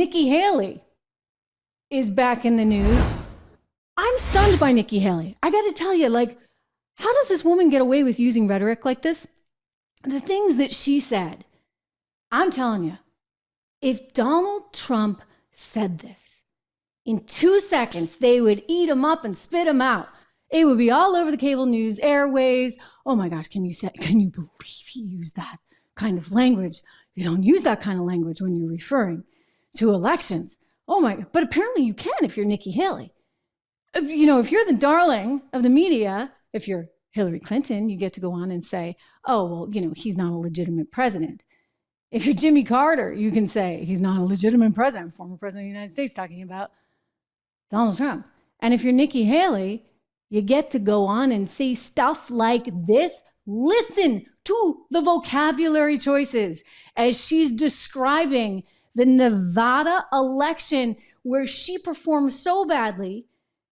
Nikki Haley is back in the news. I'm stunned by Nikki Haley. I got to tell you, like, how does this woman get away with using rhetoric like this? The things that she said, I'm telling you, if Donald Trump said this, in 2 seconds, they would eat him up and spit him out. It would be all over the cable news, airwaves. Oh my gosh, can you believe he used that kind of language? You don't use that kind of language when you're referring to elections. Oh my, but apparently you can if you're Nikki Haley. If you're the darling of the media, if you're Hillary Clinton, you get to go on and say, oh, well, he's not a legitimate president. If you're Jimmy Carter, you can say he's not a legitimate president, former president of the United States, talking about Donald Trump. And if you're Nikki Haley, you get to go on and say stuff like this. Listen to the vocabulary choices as she's describing the Nevada election, where she performed so badly,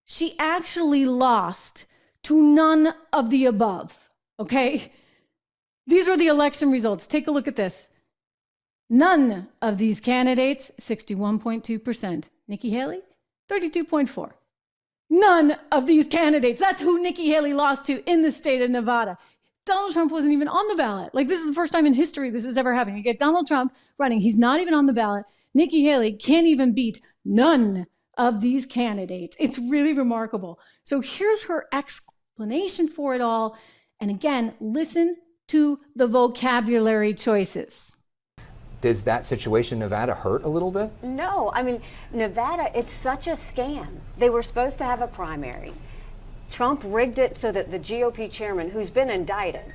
she actually lost to none of the above, okay? These were the election results. Take a look at this. None of these candidates, 61.2%. Nikki Haley, 32.4%. None of these candidates. That's who Nikki Haley lost to in the state of Nevada. Donald Trump wasn't even on the ballot. Like, this is the first time in history this has ever happened. You get Donald Trump running. He's not even on the ballot. Nikki Haley can't even beat none of these candidates. It's really remarkable. So here's her explanation for it all. And again, listen to the vocabulary choices. Does that situation in Nevada hurt a little bit? No, I mean, Nevada, it's such a scam. They were supposed to have a primary. Trump rigged it so that the GOP chairman, who's been indicted,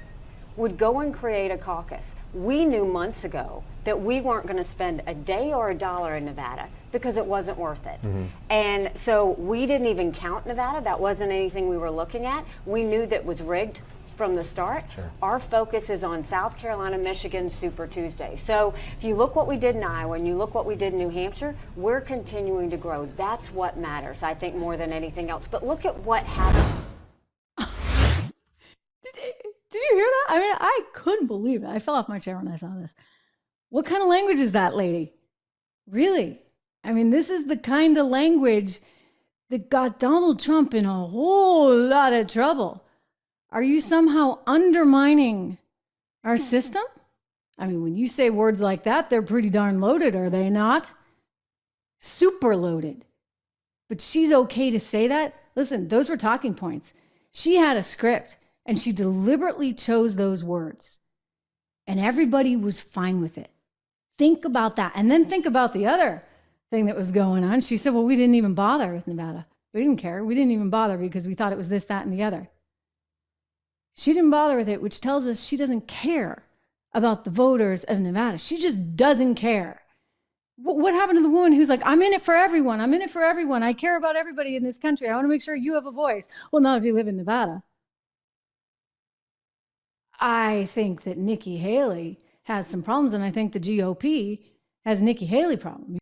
would go and create a caucus. We knew months ago that we weren't going to spend a day or a dollar in Nevada because it wasn't worth it. Mm-hmm. And so we didn't even count Nevada. That wasn't anything we were looking at. We knew that was rigged from the start. Sure. Our focus is on South Carolina, Michigan, Super Tuesday. So if you look what we did in Iowa and you look what we did in New Hampshire, we're continuing to grow. That's what matters, I think, more than anything else. But look at what happened. Did you hear that? I mean, I couldn't believe it. I fell off my chair when I saw this. What kind of language is that, lady? Really? I mean, this is the kind of language that got Donald Trump in a whole lot of trouble. Are you somehow undermining our system? I mean, when you say words like that, they're pretty darn loaded, are they not? Super loaded. But she's okay to say that? Listen, those were talking points. She had a script, and she deliberately chose those words. And everybody was fine with it. Think about that. And then think about the other thing that was going on. She said, well, we didn't even bother with Nevada. We didn't care. We didn't even bother because we thought it was this, that, and the other. She didn't bother with it, which tells us she doesn't care about the voters of Nevada. She just doesn't care. What happened to the woman who's like, I'm in it for everyone. I'm in it for everyone. I care about everybody in this country. I want to make sure you have a voice. Well, not if you live in Nevada. I think that Nikki Haley has some problems, and I think the GOP has Nikki Haley problem.